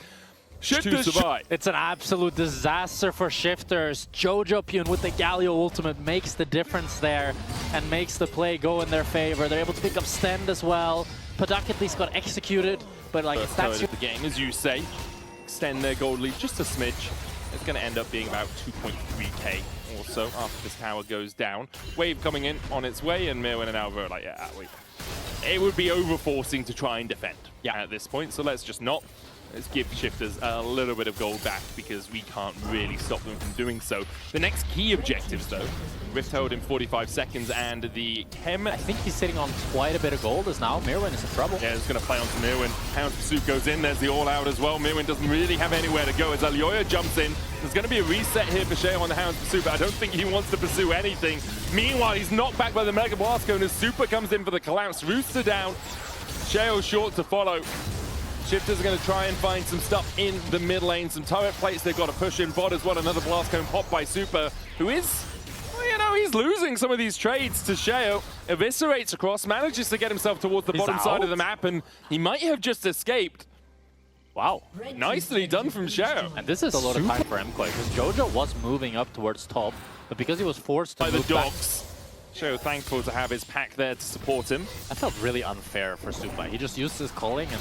Shifters survive. It's an absolute disaster for Shifters. Jojo Pyun with the Galio ultimate makes the difference there and makes the play go in their favor. They're able to pick up Sten as well. Padak at least got executed, but like that's the game, as you say. Extend their gold lead just a smidge. It's going to end up being about 2.3k or so after this tower goes down. Wave coming in on its way, and Mirwin and Alvaro like, yeah, wait. It would be overforcing to try and defend at this point, so let's just not. Let's give Shifters a little bit of gold back because we can't really stop them from doing so. The next key objectives, though, Rift Herald in 45 seconds and the Chem. I think he's sitting on quite a bit of gold as now. Mirwin is in trouble. Yeah, he's going to play onto Mirwin. Hound's Pursuit goes in. There's the all-out as well. Mirwin doesn't really have anywhere to go as Alioya jumps in. There's going to be a reset here for Sheo on the Hound's Pursuit, but I don't think he wants to pursue anything. Meanwhile, he's knocked back by the Mega Blast Cone as Super comes in for the collapse. Rooster down. Sheo short to follow. Shifters are going to try and find some stuff in the mid lane. Some turret plates they've got to push in bot as well. Another blast cone popped by Super, who is, well, you know, he's losing some of these trades to Sheo. Eviscerates across, manages to get himself towards the bottom side of the map, and he might have just escaped. Wow, nicely done from Sheo. And this is a lot of time for MCOY, because Jojo was moving up towards top, but because he was forced to move the dogs. Sheo thankful to have his pack there to support him. I felt really unfair for Super. He just used his calling and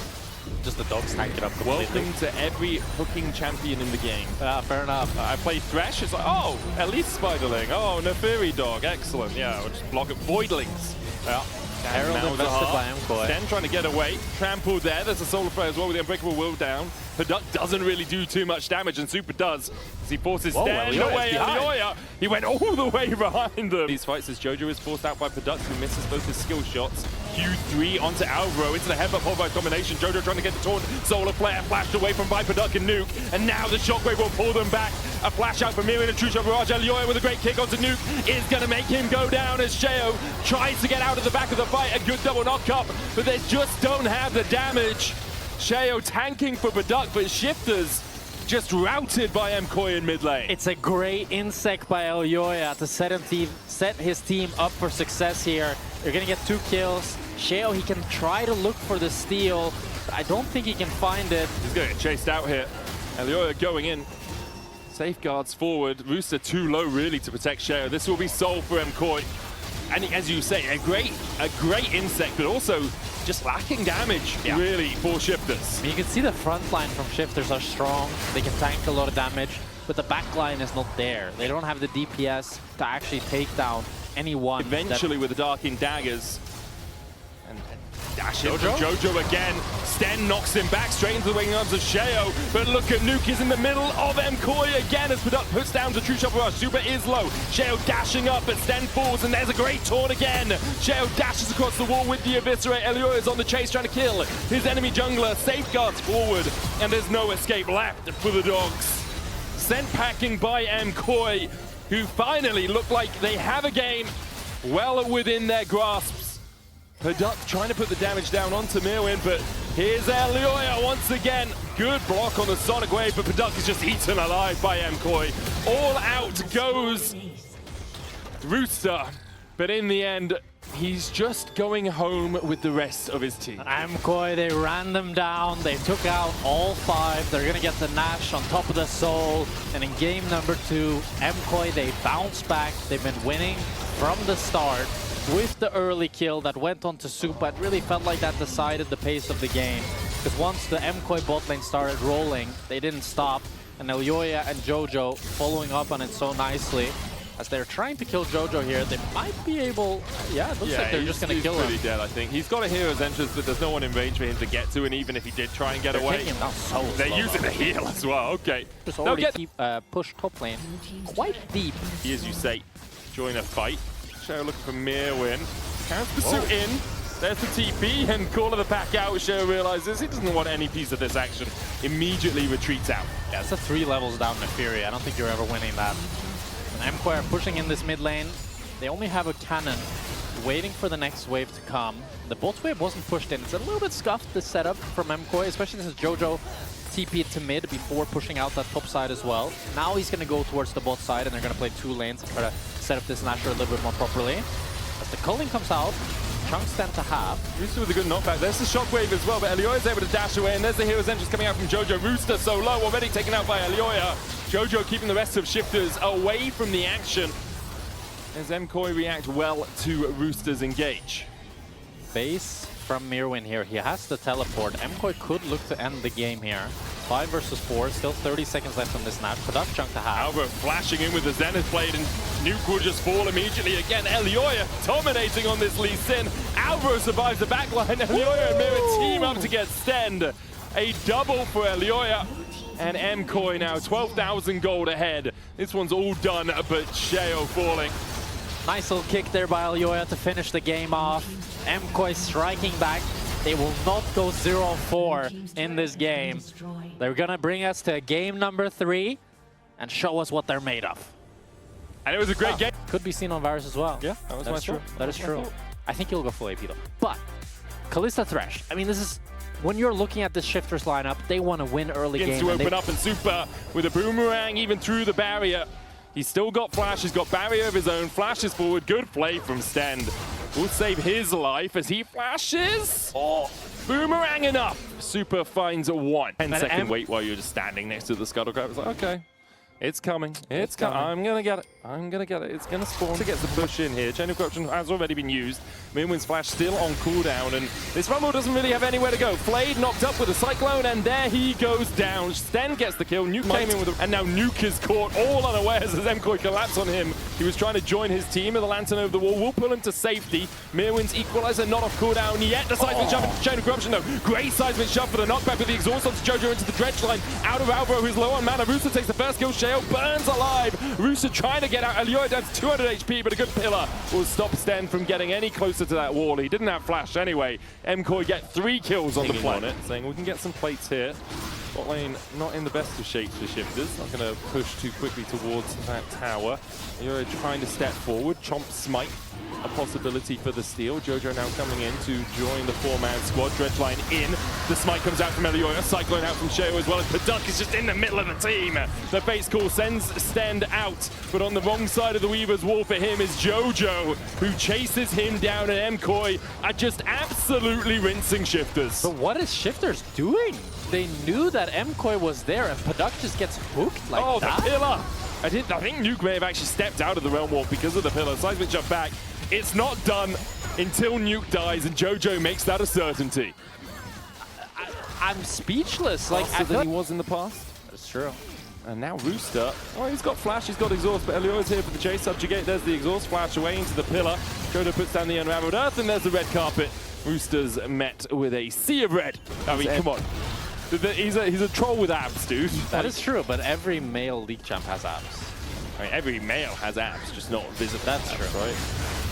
just the dogs tanked it up completely. Welcome to every hooking champion in the game. Fair enough. I played Thresh, it's like, oh, at least Spiderling. Oh, Neferi Dog, excellent. Yeah, I'll just block it. Voidlings. Yeah. Herald invested by MCOY. Sten trying to get away. Trampled there. There's a Solar Flare as well with the Unbreakable Will down. Padak doesn't really do too much damage, and Super does. As he forces Sten away. Alioya. He went all the way behind them. These fights as Jojo is forced out by Padak, who misses both his skill shots. Q3 onto Alvaro into the headbutt pole by combination. Jojo trying to get the taunt. Solar Flare flashed away from by Padak and Nuke. And now the Shockwave will pull them back. A flash out from Mirror and a true shot barrage. Alioya with a great kick onto Nuke is going to make him go down as Sheo tries to get out of the back of the fight. A good double knock up, but they just don't have the damage. Sheo tanking for Padak, but Shifters just routed by MCOY in mid lane. It's a great insect by Alioya to set his team up for success here. They're going to get 2 kills. Sheo, he can try to look for the steal, but I don't think he can find it. He's going to get chased out here. Alioya going in. Safeguards forward. Rooster too low really to protect Sheo. This will be sold for MCOY. And as you say, a great insect, but also just lacking damage, really, for Shifters. I mean, you can see the front line from Shifters are strong. They can tank a lot of damage, but the back line is not there. They don't have the DPS to actually take down anyone. Eventually, with the Darking Daggers. And dash in from Jojo again. Sten knocks him back straight into the winging arms of Sheo. But look at Nuke is in the middle of MCOY again as Padak puts down the true shot barrage. Super is low. Sheo dashing up, but Sten falls, and there's a great taunt again. Sheo dashes across the wall with the Eviscerate. Alioya is on the chase trying to kill his enemy jungler. Safeguards forward, and there's no escape left for the dogs. Sent packing by MCOY, who finally look like they have a game well within their grasps. Padak trying to put the damage down onto Mirwin, but here's Alioya once again. Good block on the Sonic Wave, but Padak is just eaten alive by MCOY. All out goes Rooster, but in the end, he's just going home with the rest of his team. MCOY, they ran them down. They took out all 5. They're going to get the Nash on top of the Soul. And in game number 2, MCOY, they bounced back. They've been winning from the start with the early kill that went on to Supa. It really felt like that decided the pace of the game. Because once the MCOY bot lane started rolling, they didn't stop. And Elyoya and Jojo following up on it so nicely. As they're trying to kill Jojo here, they might be able... Yeah, it looks like they're just going to kill him. He's pretty dead, I think. He's got a hero's entrance, but there's no one in range for him to get to, and even if he did try and get away... Taking him down so they're using the heal as well, okay. Just already keep, push top lane quite deep. He, as you say, join a fight. Sheo looking for Mirwin. Counts pursuit in. There's the TP, and call of the pack out. Sheo realizes he doesn't want any piece of this action. Immediately retreats out. Yeah, it's a 3 levels down to Fury. I don't think you're ever winning that. And MCOY are pushing in this mid lane. They only have a cannon waiting for the next wave to come. The bot wave wasn't pushed in. It's a little bit scuffed, this setup from MCOY, especially since Jojo TP'd to mid before pushing out that top side as well. Now he's going to go towards the bot side, and they're going to play 2 lanes and try to set up this Nasher a little bit more properly. As the culling comes out, chunks tend to have. Rooster with a good knockback. There's the shockwave as well, but Elyoya is able to dash away, and there's the hero's entrance coming out from Jojo. Rooster so low, already taken out by Elyoya. Jojo keeping the rest of Shifters away from the action. As MCOY react well to Rooster's engage. Base from Mirwin here. He has the teleport. MCOY could look to end the game here. 5 versus 4. Still 30 seconds left on this Nash. Product chunk to have. Albert flashing in with the Zenith Blade, and Nuke will just fall immediately again. Elyoya dominating on this Lee Sin. Albert survives the backline. Elyoya and Mirror team up to get Stend. A double for Elyoya. And MCOY now 12,000 gold ahead. This one's all done, but Sheo falling. Nice little kick there by Elyoya to finish the game off. MCOY striking back. They will not go 0-4 in this game. They're going to bring us to game number 3 and show us what they're made of. And it was a great game. Could be seen on Varus as well. Yeah, that was true. That is true. I think he'll go full AP though. But Kalista Thresh, I mean, this is... When you're looking at this Shifters lineup, they want to win early game. To open up, and Supa with a boomerang even through the barrier. He's still got flash, he's got barrier of his own, flashes forward, good play from Stend. Will save his life as he flashes. Oh, boomerang enough. Supa finds a 1. 10-second wait while you're just standing next to the scuttle crab. It's like, okay, it's coming. It's coming. I'm gonna get it. I'm gonna get it. It's gonna spawn to get the push in here. Chain of Corruption has already been used. Mirwin's flash still on cooldown, and this Rumble doesn't really have anywhere to go. Flayed knocked up with a Cyclone, and there he goes down. Sten gets the kill. Nuke came in with a... And now Nuke is caught all unawares as MCOY collapsed on him. He was trying to join his team, and the Lantern over the wall will pull him to safety. Mirwin's Equalizer not off cooldown yet. The seismic shove into Chain of Corruption, though. Great seismic shove for the knockback with the exhaust onto Jojo into the dredge line. Out of Alvaro, who's low on mana. Rooster takes the first kill. Sheo burns alive. Rooster trying to get out. Elyoya down to 200 HP, but a good pillar will stop Sten from getting any closer to that wall. He didn't have flash anyway. MCOY get 3 kills on the planet, saying we can get some plates here. Bot lane not in the best of shapes for Shifters. Not going to push too quickly towards that tower. You're trying to step forward. Chomp Smite, a possibility for the steal. Jojo now coming in to join the 4-man squad. Dredge line in. The Smite comes out from Elyoya. Cyclone out from Sheo as well as Paduk is just in the middle of the team. The base call sends Stend out, but on the wrong side of the Weaver's wall for him is Jojo, who chases him down, and MCOY are just absolutely rinsing Shifters. But what is Shifters doing? They knew that MCOY was there, and Paduk just gets hooked like that. The pillar! I think Nuke may have actually stepped out of the realm walk because of the pillar. Seismic jump back. It's not done until Nuke dies, and Jojo makes that a certainty. I'm speechless. Like Faster than he was in the past. That's true. And now Rooster. Oh, he's got flash, he's got exhaust, but Elyoya's here for the chase. Subjugate, there's the exhaust flash away into the pillar. Jojo puts down the unraveled earth, and there's the red carpet. Rooster's met with a sea of red. I mean, come on. He's a troll with abs, dude. That is true, but every male league champ has abs. I mean, every male has abs, just not visible. That's true. Right?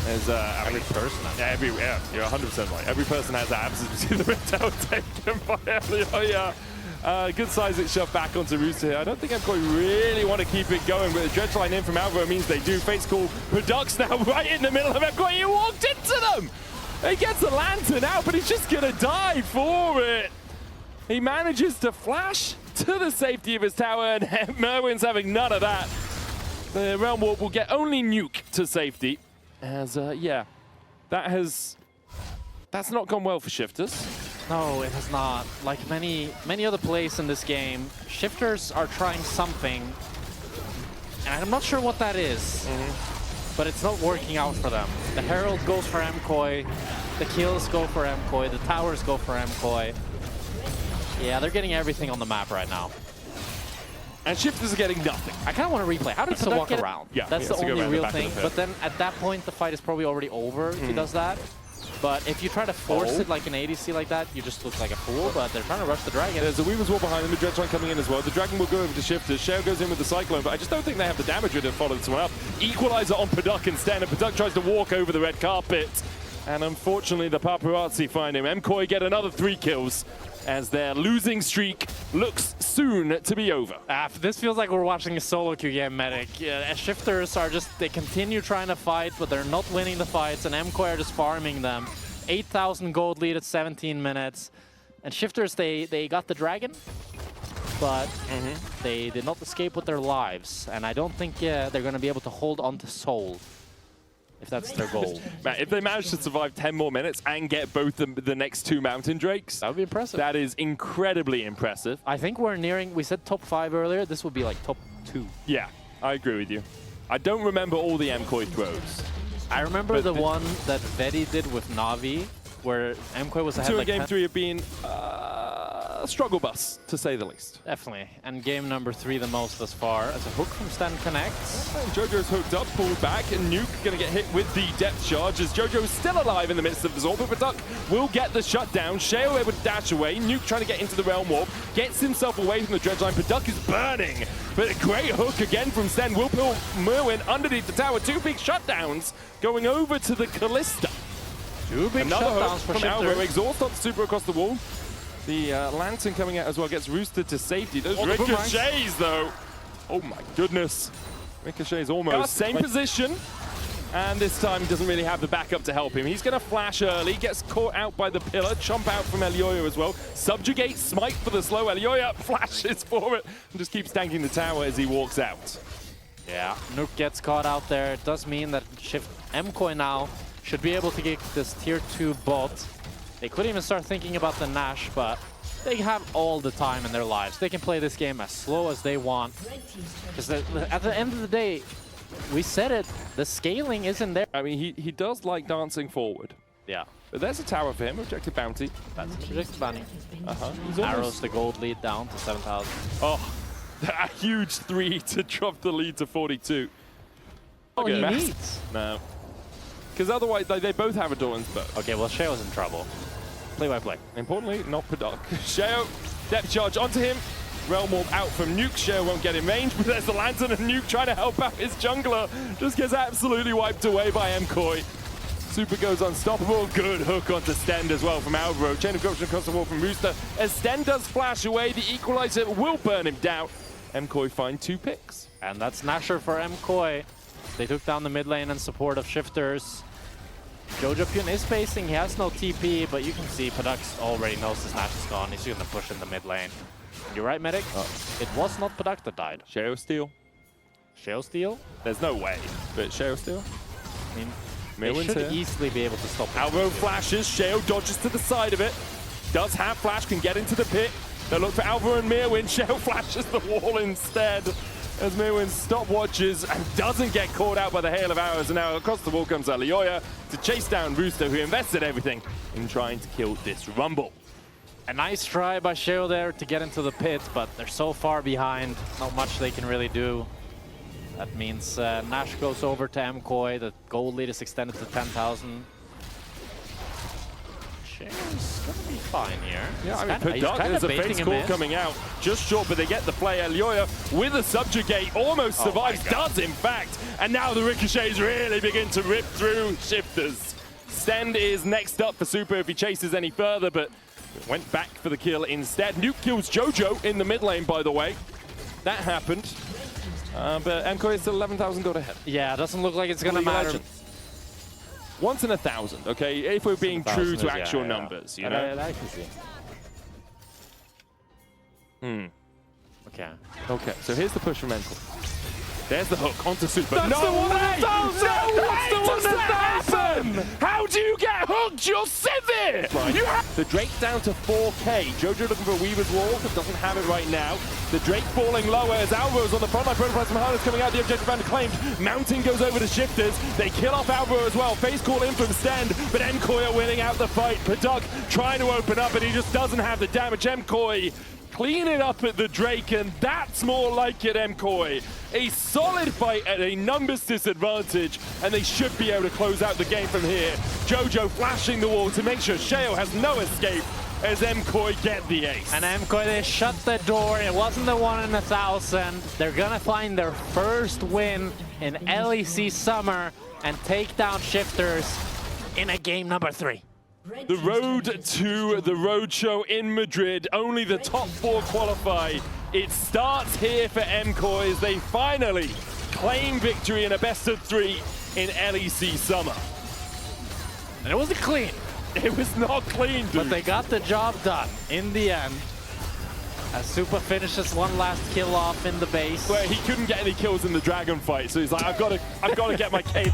There's every person has abs. Yeah, you're 100% right. Every person has abs. As we see the red tail taken by Elyoya. Good seismic shove back onto Rooster here. I don't think MCOY really want to keep it going, but the dredge line in from Alvaro means they do. Face call. Product's now right in the middle of MCOY. He walked into them! He gets a lantern out, but he's just going to die for it. He manages to flash to the safety of his tower, and Merwin's having none of that. The Realm Warp will get only Nuke to safety. As, yeah, That's not gone well for Shifters. No, it has not. Like many other plays in this game, Shifters are trying something, and I'm not sure what that is, but it's not working out for them. The Herald goes for MCOY, the kills go for MCOY, the towers go for MCOY. Yeah, they're getting everything on the map right now. And Shifters are getting nothing. I kind of want to replay. How does he walk around? Yeah, that's the only real thing. But then at that point, the fight is probably already over if he does that. But if you try to force it like an ADC like that, you just look like a fool. But they're trying to rush the Dragon. There's a Weaver's Wall behind them, the Dredgeline coming in as well. The Dragon will go over to Shifters. Shale goes in with the Cyclone, but I just don't think they have the damage to follow this one up. Equalizer on Paduk instead, and Paduk tries to walk over the red carpet. And unfortunately, the paparazzi find him. MCOY get another 3 kills as their losing streak looks soon to be over. This feels like we're watching a solo queue game, Medic. Shifters are just, they continue trying to fight, but they're not winning the fights, and MCOY are just farming them. 8,000 gold lead at 17 minutes. And Shifters, they got the Dragon, but they did not escape with their lives. And I don't think they're going to be able to hold on to Soul, if that's their goal. Man, if they manage to survive 10 more minutes and get both the next 2 Mountain Drakes, that would be impressive. That is incredibly impressive. I think we're nearing, we said top 5 earlier, this would be like top 2. Yeah, I agree with you. I don't remember all the MCOY throws. I remember the one that Vedi did with Na'Vi, where MCOY was ahead like game 3 have been a struggle bus, to say the least. Definitely. And game number 3 the most thus far, as a hook from Stan connects. And Jojo's hooked up, pulled back, and Nuke going to get hit with the depth charge as Jojo's still alive in the midst of the Zorb, but Paduk will get the shutdown. Shale able to dash away. Nuke trying to get into the Realm Warp, gets himself away from the Dredgeline. Paduk is burning, but a great hook again from Sten. Will pull Merwin underneath the tower. 2 big shutdowns going over to the Callista. 2 big shutdowns from Alvaro. Exhaust on super across the wall. The Lantern coming out as well gets roosted to safety. Those ricochets, though. Oh my goodness. Ricochets almost. Same position. And this time he doesn't really have the backup to help him. He's going to flash early. Gets caught out by the pillar. Chomp out from Elioya as well. Subjugate, smite for the slow. Elioya flashes for it and just keeps tanking the tower as he walks out. Yeah, Nuke gets caught out there. It does mean that MCOY now should be able to get this tier 2 bot. They could even start thinking about the Nash, but they have all the time in their lives. They can play this game as slow as they want. Because at the end of the day, we said it, the scaling isn't there. I mean, he does like dancing forward. Yeah. But there's a tower for him, objective bounty. That's objective bounty. He's Arrows the gold lead down to 7,000. Oh, a huge 3 to drop the lead to 42. Oh, he needs. No. Because otherwise, they both have a Doran's bow. Okay, well, Sheo's in trouble. Play by play. Importantly, not Paduk. Sheo, depth charge onto him. Realm Warp out from Nuke. Sheo won't get in range, but there's the Lantern, and Nuke trying to help out his jungler. Just gets absolutely wiped away by MCOY. Super goes unstoppable. Good hook onto Stend as well from Alvaro. Chain of corruption across the wall from Rooster. As Stend does flash away, the Equalizer will burn him down. MCOY find 2 picks. And that's Nasher for MCOY. They took down the mid lane in support of Shifters. Jojo Pyun is spacing, he has no TP, but you can see Paduk already knows his Nash is gone. He's going to push in the mid lane. You're right, Medic. It was not Paduk that died. Sheo steal. Sheo steal? There's no way, but Sheo steal. I mean, they should easily be able to stop it. Alvaro flashes, Sheo dodges to the side of it. Does have flash, can get into the pit. They'll look for Alvaro and Mirwin. Sheo flashes the wall instead. As Mirwin stopwatches and doesn't get caught out by the hail of arrows. And now across the wall comes Elioya to chase down Rooster, who invested everything in trying to kill this Rumble. A nice try by Sheo there to get into the pit, but they're so far behind. Not much they can really do. That means Nash goes over to MCOY. The gold lead is extended to 10,000. Sheo's gonna be fine here. Yeah, I mean, Paduk is a face call coming out. Just short, but they get the play. Elioya with a subjugate almost survives, does in fact. And now the ricochets really begin to rip through Shifters. Stend is next up for Super if he chases any further, but went back for the kill instead. Nuke kills Jojo in the mid lane, by the way. That happened. But MCOY is still 11,000 gold ahead. Yeah, doesn't look like it's gonna matter. Once in 1,000, okay? If we're being true to actual numbers, you know? I can see. Okay. Okay, so here's the push from MCOY. There's the hook onto Super. That's the one that does it! That's the one that does Dragon! How do you get hooked? You're Sivir! Right. The Drake down to 4K. Jojo looking for Weaver's Wall, but doesn't have it right now. The Drake falling lower as Alva's on the front line. Prototypes from Harness coming out. The objective round claimed. Mountain goes over to Shifters. They kill off Alva as well. Peyz call in from Stand, but MCOY are winning out the fight. Paduk trying to open up, and he just doesn't have the damage. MCOY clean it up at the Drake, and that's more like it, MCOY. A solid fight at a numbers disadvantage, and they should be able to close out the game from here. Jojo flashing the wall to make sure Sheo has no escape as MCOY get the ace. And MCOY, they shut the door. It wasn't the 1 in 1,000. They're gonna find their first win in LEC Summer and take down Shifters in a game number 3. The road to the Roadshow in Madrid. Only the top 4 qualify. It starts here for MCOY as they finally claim victory in a best of 3 in LEC Summer. And it wasn't clean. It was not clean, dude. But they got the job done in the end. As Super finishes one last kill off in the base. Where he couldn't get any kills in the Dragon fight, so he's like, I've got to get my K.